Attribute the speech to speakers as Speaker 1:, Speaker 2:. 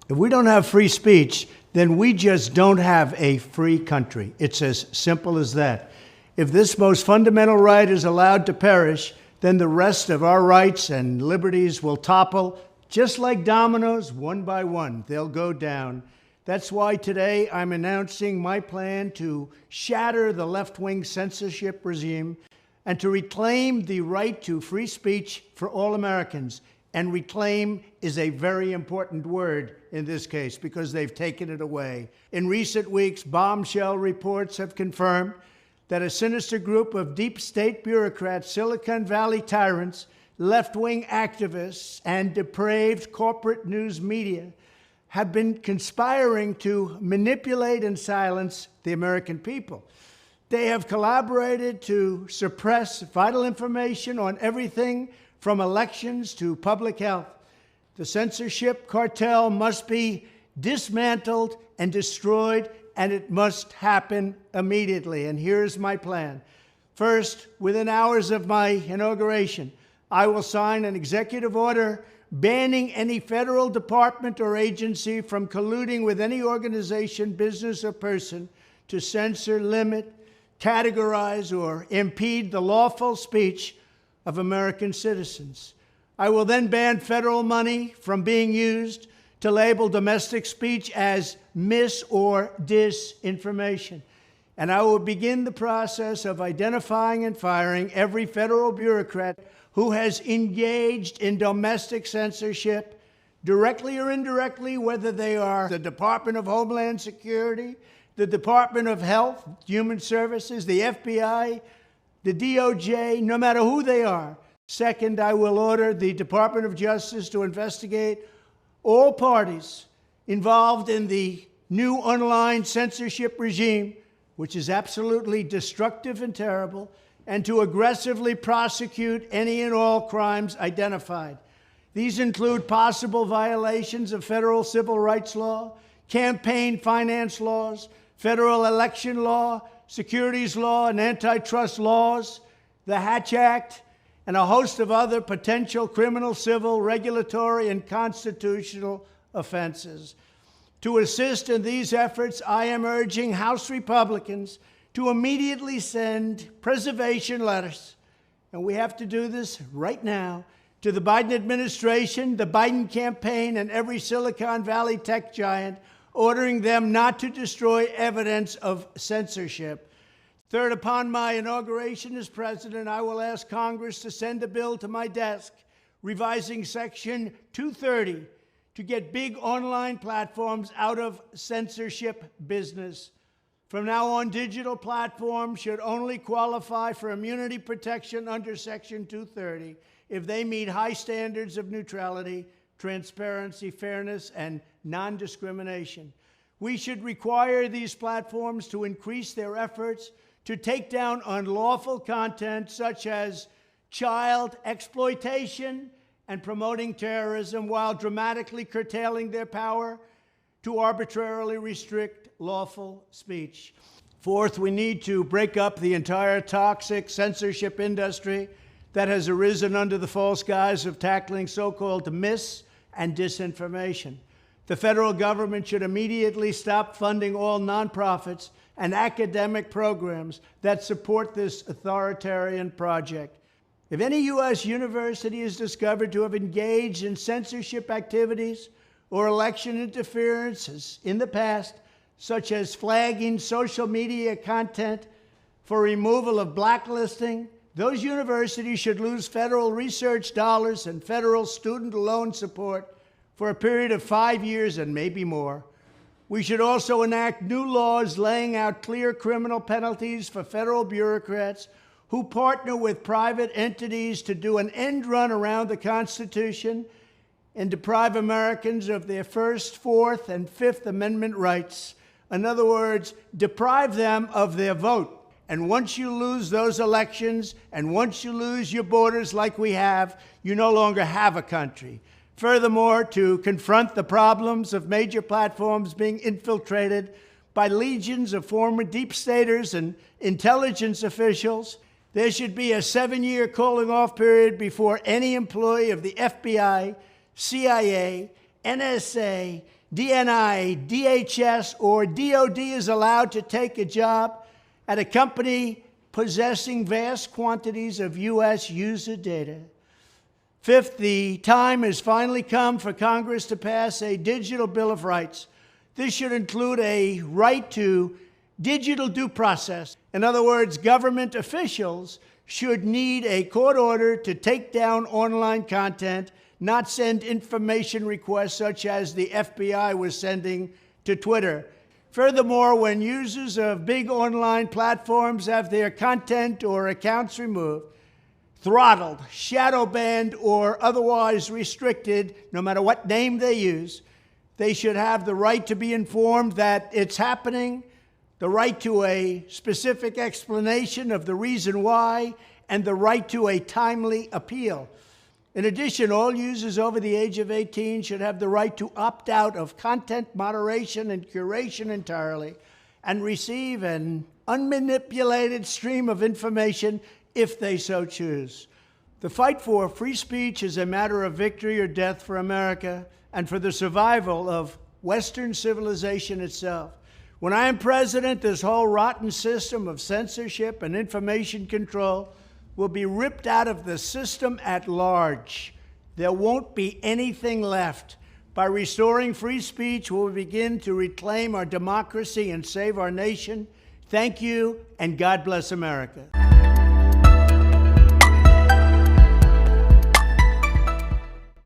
Speaker 1: If we don't have free speech, then we just don't have a free country. It's as simple as that. If this most fundamental right is allowed to perish, then the rest of our rights and liberties will topple, just like dominoes, one by one. They'll go down. That's why today I'm announcing my plan to shatter the left-wing censorship regime and to reclaim the right to free speech for all Americans. And reclaim is a very important word in this case because they've taken it away. In recent weeks, bombshell reports have confirmed that a sinister group of deep state bureaucrats, Silicon Valley tyrants, left-wing activists, and depraved corporate news media have been conspiring to manipulate and silence the American people. They have collaborated to suppress vital information on everything from elections to public health. The censorship cartel must be dismantled and destroyed, and it must happen immediately. And here's my plan. First, within hours of my inauguration, I will sign an executive order banning any federal department or agency from colluding with any organization, business, or person to censor, limit, categorize, or impede the lawful speech of American citizens. I will then ban federal money from being used to label domestic speech as mis- or disinformation. And I will begin the process of identifying and firing every federal bureaucrat who has engaged in domestic censorship, directly or indirectly, whether they are the Department of Homeland Security, the Department of Health, Human Services, the FBI, the DOJ, no matter who they are. Second, I will order the Department of Justice to investigate all parties involved in the new online censorship regime, which is absolutely destructive and terrible, and to aggressively prosecute any and all crimes identified. These include possible violations of federal civil rights law, campaign finance laws, federal election law, securities law, and antitrust laws, the Hatch Act, and a host of other potential criminal, civil, regulatory, and constitutional offenses. To assist in these efforts, I am urging House Republicans to immediately send preservation letters, and we have to do this right now, to the Biden administration, the Biden campaign, and every Silicon Valley tech giant, ordering them not to destroy evidence of censorship. Third, upon my inauguration as president, I will ask Congress to send a bill to my desk revising Section 230 to get big online platforms out of censorship business. From now on, digital platforms should only qualify for immunity protection under Section 230 if they meet high standards of neutrality, transparency, fairness, and non-discrimination. We should require these platforms to increase their efforts to take down unlawful content such as child exploitation and promoting terrorism, while dramatically curtailing their power to arbitrarily restrict lawful speech. Fourth, we need to break up the entire toxic censorship industry that has arisen under the false guise of tackling so-called mis- and disinformation. The federal government should immediately stop funding all nonprofits and academic programs that support this authoritarian project. If any U.S. university is discovered to have engaged in censorship activities or election interferences in the past, such as flagging social media content for removal of blacklisting, those universities should lose federal research dollars and federal student loan support for a period of 5 years and maybe more. We should also enact new laws laying out clear criminal penalties for federal bureaucrats who partner with private entities to do an end run around the Constitution and deprive Americans of their First, Fourth, and Fifth Amendment rights. In other words, deprive them of their vote. And once you lose those elections, and once you lose your borders like we have, you no longer have a country. Furthermore, to confront the problems of major platforms being infiltrated by legions of former deep staters and intelligence officials, there should be a 7-year cooling-off period before any employee of the FBI, CIA, NSA, DNI, DHS, or DOD is allowed to take a job at a company possessing vast quantities of U.S. user data. Fifth, the time has finally come for Congress to pass a digital Bill of Rights. This should include a right to digital due process. In other words, government officials should need a court order to take down online content, not send information requests such as the FBI was sending to Twitter. Furthermore, when users of big online platforms have their content or accounts removed, throttled, shadow banned, or otherwise restricted, no matter what name they use, they should have the right to be informed that it's happening, the right to a specific explanation of the reason why, and the right to a timely appeal. In addition, all users over the age of 18 should have the right to opt out of content moderation and curation entirely and receive an unmanipulated stream of information if they so choose. The fight for free speech is a matter of victory or death for America and for the survival of Western civilization itself. When I am president, this whole rotten system of censorship and information control will be ripped out of the system at large. There won't be anything left. By restoring free speech, we'll begin to reclaim our democracy and save our nation. Thank you, and God bless America.